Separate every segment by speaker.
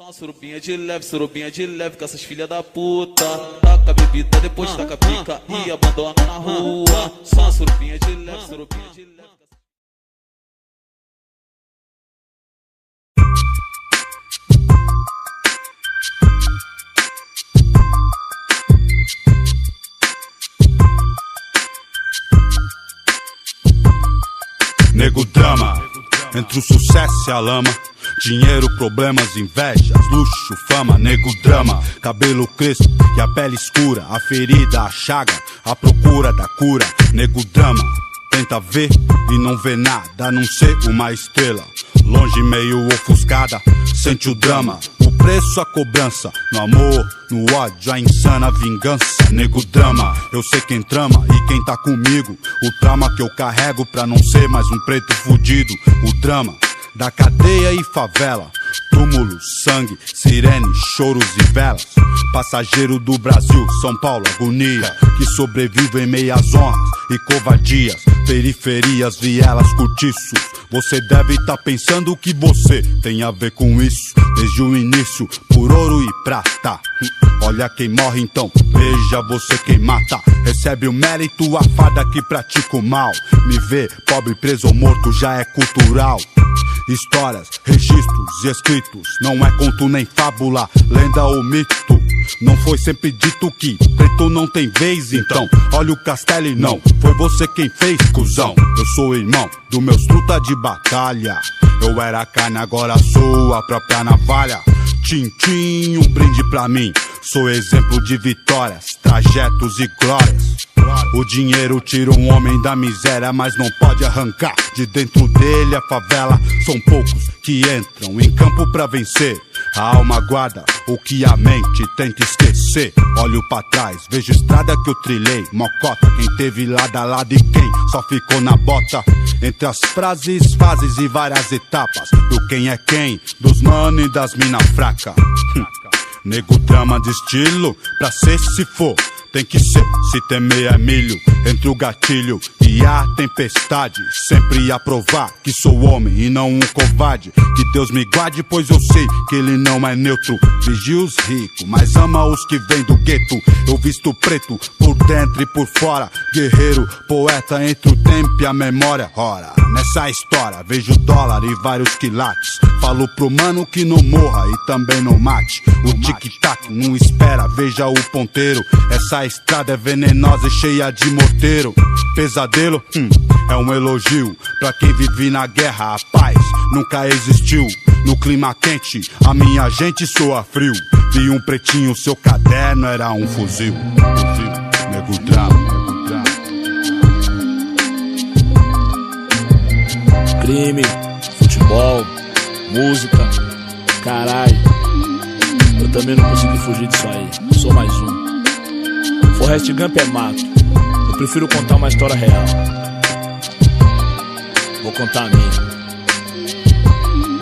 Speaker 1: Só uma surubinha de leve com essas filha da puta. Taca a bebida, depois taca a pica e abandona na rua. Só uma surubinha de leve,
Speaker 2: Nego drama, entre o sucesso e a lama. Dinheiro, problemas, invejas, luxo, fama. Nego drama, cabelo crespo e a pele escura. A ferida, a chaga, a procura da cura. Nego drama, tenta ver e não vê nada, a não ser uma estrela longe, meio ofuscada. Sente o drama, o preço, a cobrança. No amor, no ódio, a insana vingança. Nego drama, eu sei quem trama e quem tá comigo. O trauma que eu carrego pra não ser mais um preto fudido. O drama da cadeia e favela, túmulo, sangue, sirene, choros e velas. Passageiro do Brasil, São Paulo, agonia, que sobrevive em meias honras e covardias. Periferias, vielas, cortiços. Você deve tá pensando que você tem a ver com isso. Desde o início, por ouro e prata. Olha quem morre então, veja você quem mata. Recebe o mérito, a farda que pratica o mal. Me ver pobre, preso ou morto já é cultural. Histórias, registros e escritos, não é conto nem fábula, lenda ou mito. Não foi sempre dito que preto não tem vez, então olha o castelo e não foi você quem fez, cuzão. Eu sou irmão dos meus truta de batalha. Eu era carne, agora sou a própria navalha. Tintim, um brinde pra mim. Sou exemplo de vitórias, trajetos e glórias. O dinheiro tira um homem da miséria, mas não pode arrancar de dentro dele a favela. São poucos que entram em campo pra vencer. A alma guarda o que a mente tenta esquecer. Olho pra trás, vejo estrada que eu trilhei. Mocota, quem teve lado a lado e quem só ficou na bota. Entre as frases, fases e várias etapas. Do quem é quem, dos mano e das mina fraca. Nego drama de estilo, pra ser se for. Tem que ser, se temer é milho. Entre o gatilho e a tempestade, sempre a provar que sou homem e não um covarde. Que Deus me guarde, pois eu sei que ele não é neutro. Vigia os ricos, mas ama os que vêm do gueto. Eu visto preto, por dentro e por fora. Guerreiro, poeta entre o tempo e a memória. Ora, nessa história vejo dólar e vários quilates. Falo pro mano que não morra e também não mate. O tic-tac não espera, veja o ponteiro. Essa estrada é venenosa e cheia de morteiro. Pesadelo, é um elogio pra quem vive na guerra. A paz nunca existiu. No clima quente, a minha gente soa frio. Vi um pretinho, seu caderno era um fuzil. Nego drama.
Speaker 3: Crime, futebol, música, caralho. Eu também não consegui fugir disso aí, sou mais um. Forrest Gump é mato, eu prefiro contar uma história real. Vou contar a minha.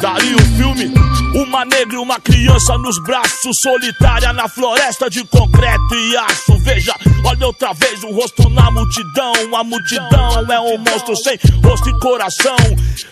Speaker 3: Daria o filme, uma negra e uma criança nos braços, solitária na floresta de concreto e aço. Veja, olha outra vez o rosto na multidão. A multidão é um monstro sem rosto e coração.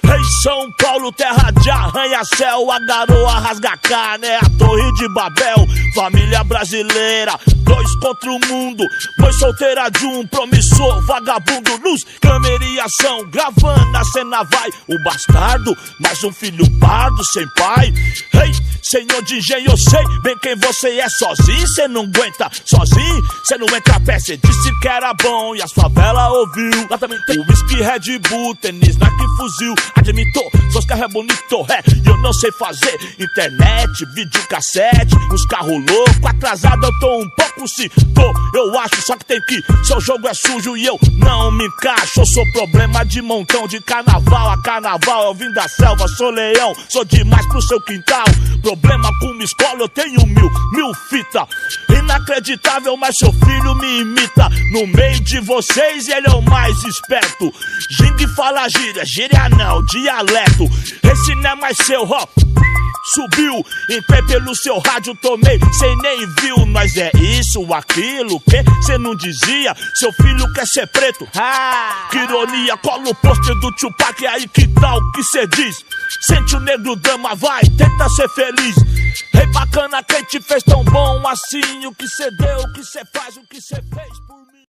Speaker 3: Rei São Paulo, terra de arranha-céu. A garoa rasga carne, é a torre de Babel. Família brasileira, dois contra o mundo. Mãe solteira de um promissor vagabundo. Luz, câmera e ação, gravando a cena vai. O bastardo, mais um filho pardo sem pai. Ei, senhor de engenho, eu sei bem quem você é. Sozinho cê não aguenta, sozinho cê não entra a pé. Cê disse que era bom e as favelas ouviu. Lá também tem whisky, Red Bull, tênis, Nike, fuzil. Admitou, seus carros é bonito, e eu não sei fazer internet, videocassete, uns carros loucos. Atrasado eu tô um pouco, sim, tô, eu acho. Só que tem que, seu jogo é sujo e eu não me encaixo. Eu sou problema de montão, de carnaval a carnaval. Eu vim da selva, sou leão, sou demais pro seu quintal. Problema com uma escola, eu tenho mil fita. Inacreditável, mas seu filho me imita. No meio de vocês ele é o mais esperto. Gingue fala gíria não, dialeto. Esse não é mais seu, ó. Subiu, entrei pelo seu rádio, tomei, cê nem viu. Nós é isso, aquilo, que cê não dizia. Seu filho quer ser preto, que ironia. Cola o pôster do Tupac, aí que tal que cê diz? Sente o negro drama, vai, tenta ser feliz. Ei, bacana, quem te fez tão bom assim? O que cê deu, o que cê faz, o que cê fez por mim?